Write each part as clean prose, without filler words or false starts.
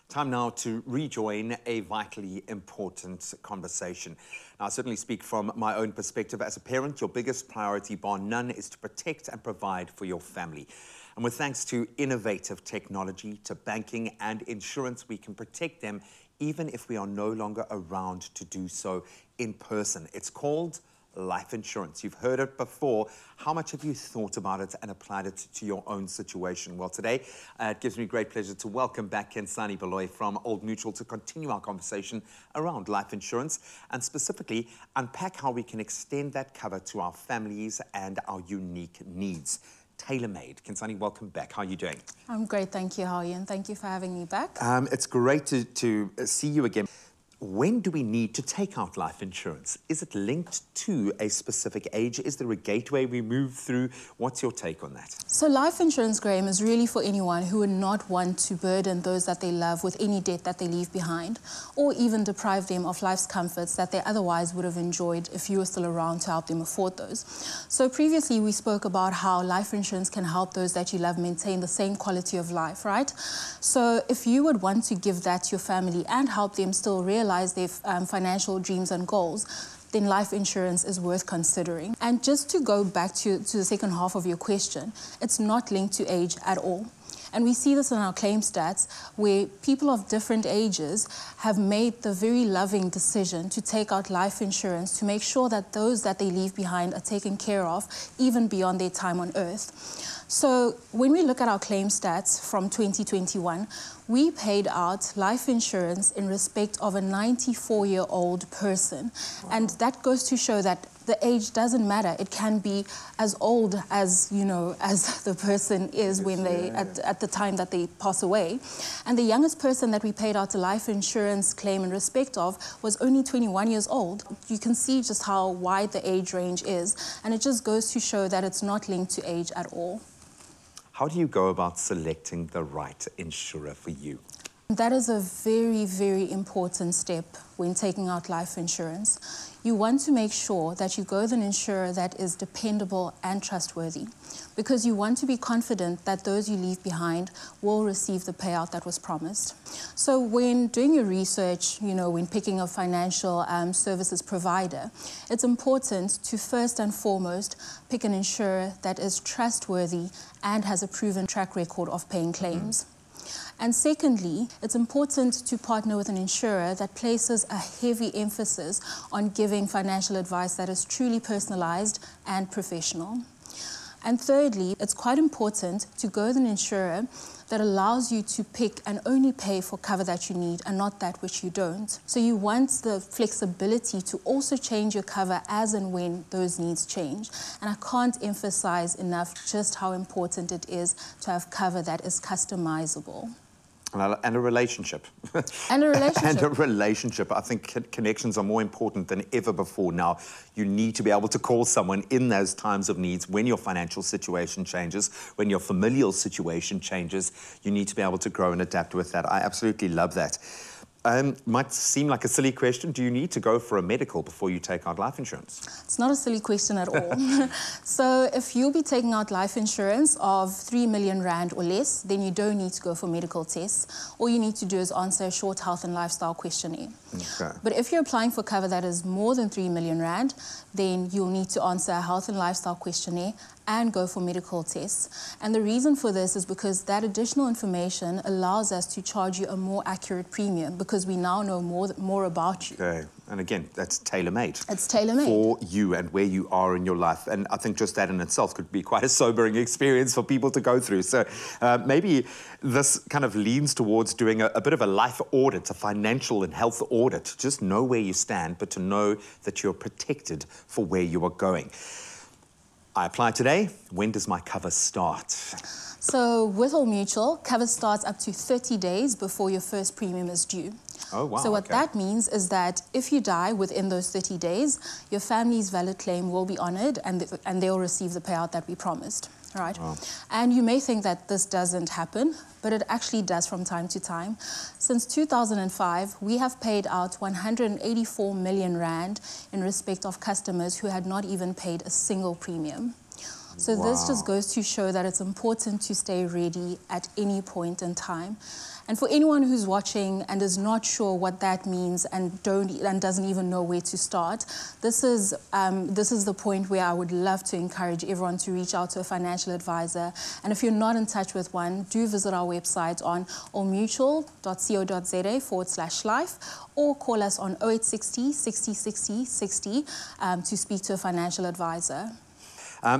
Time now to rejoin a vitally important conversation. Now, I certainly speak from my own perspective. As a parent, your biggest priority, bar none, is to protect and provide for your family. And with thanks to innovative technology, to banking and insurance, we can protect them even if we are no longer around to do so in person. It's called life insurance. You've heard it before. How much have you thought about it and applied it to your own situation? Well, today it gives me great pleasure to welcome back Kensani Baloy from Old Mutual to continue our conversation around life insurance and specifically unpack how we can extend that cover to our families and our unique needs. Tailor-made. Kensani, welcome back. How are you doing? I'm great, thank you. How are you? And thank you for having me back. It's great to see you again. When do we need to take out life insurance? Is it linked to a specific age? Is there a gateway we move through? What's your take on that? So life insurance, Graham, is really for anyone who would not want to burden those that they love with any debt that they leave behind, or even deprive them of life's comforts that they otherwise would have enjoyed if you were still around to help them afford those. So previously we spoke about how life insurance can help those that you love maintain the same quality of life, right? So if you would want to give that to your family and help them still realize their financial dreams and goals, then life insurance is worth considering. And just to go back to the second half of your question, it's not linked to age at all. And we see this in our claim stats, where people of different ages have made the very loving decision to take out life insurance to make sure that those that they leave behind are taken care of, even beyond their time on earth. So when we look at our claim stats from 2021, we paid out life insurance in respect of a 94-year-old person. Wow. And that goes to show that the age doesn't matter. It can be as old as, you know, as the person is when they, at the time that they pass away. And the youngest person that we paid out a life insurance claim in respect of was only 21 years old. You can see just how wide the age range is. And it just goes to show that it's not linked to age at all. How do you go about selecting the right insurer for you? That is a very, very important step when taking out life insurance. You want to make sure that you go with an insurer that is dependable and trustworthy, because you want to be confident that those you leave behind will receive the payout that was promised. So when doing your research, you know, when picking a financial services provider, it's important to first and foremost pick an insurer that is trustworthy and has a proven track record of paying claims. And secondly, it's important to partner with an insurer that places a heavy emphasis on giving financial advice that is truly personalized and professional. And thirdly, it's quite important to go with an insurer that allows you to pick and only pay for cover that you need and not that which you don't. So you want the flexibility to also change your cover as and when those needs change. And I can't emphasize enough just how important it is to have cover that is customizable. And a relationship. And a relationship. And a relationship. I think connections are more important than ever before now. You need to be able to call someone in those times of needs when your financial situation changes, when your familial situation changes. You need to be able to grow and adapt with that. I absolutely love that. Might seem like a silly question. Do you need to go for a medical before you take out life insurance? It's not a silly question at all. So if you'll be taking out life insurance of 3 million rand or less, then you don't need to go for medical tests. All you need to do is answer a short health and lifestyle questionnaire. Okay. But if you're applying for cover that is more than 3 million rand, then you'll need to answer a health and lifestyle questionnaire and go for medical tests. And the reason for this is because that additional information allows us to charge you a more accurate premium, because we now know more about you. Okay. And again, that's tailor-made. It's tailor-made. For you and where you are in your life. And I think just that in itself could be quite a sobering experience for people to go through. So maybe this kind of leans towards doing a bit of a life audit, a financial and health audit. Just know where you stand, but to know that you're protected for where you are going. I apply today. When does my cover start? So with Old Mutual, cover starts up to 30 days before your first premium is due. Oh, wow. So what that means is that if you die within those 30 days, your family's valid claim will be honoured and they'll receive the payout that we promised. Right? Wow. And you may think that this doesn't happen, but it actually does from time to time. Since 2005, we have paid out 184 million rand in respect of customers who had not even paid a single premium. So this just goes to show that it's important to stay ready at any point in time. And for anyone who's watching and is not sure what that means and doesn't even know where to start, this is the point where I would love to encourage everyone to reach out to a financial advisor. And if you're not in touch with one, do visit our website on allmutual.co.za/life or call us on 0860 60 60 60 to speak to a financial advisor.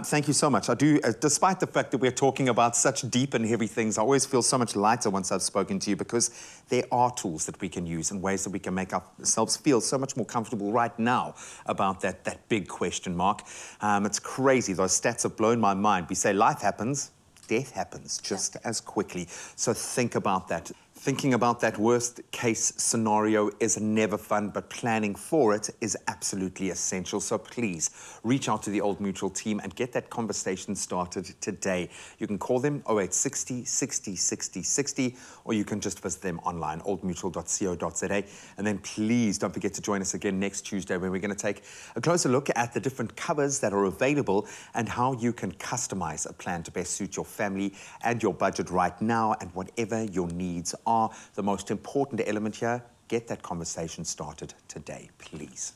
Thank you so much. I do, despite the fact that we're talking about such deep and heavy things, I always feel so much lighter once I've spoken to you, because there are tools that we can use and ways that we can make ourselves feel so much more comfortable right now about that big question mark. It's crazy. Those stats have blown my mind. We say life happens, death happens just as quickly. So think about that. Thinking about that worst case scenario is never fun, but planning for it is absolutely essential. So please reach out to the Old Mutual team and get that conversation started today. You can call them 0860 60 60 60, or you can just visit them online, oldmutual.co.za. And then please don't forget to join us again next Tuesday, where we're going to take a closer look at the different covers that are available and how you can customize a plan to best suit your family and your budget right now, and whatever your needs are. The most important element here, get that conversation started today, please.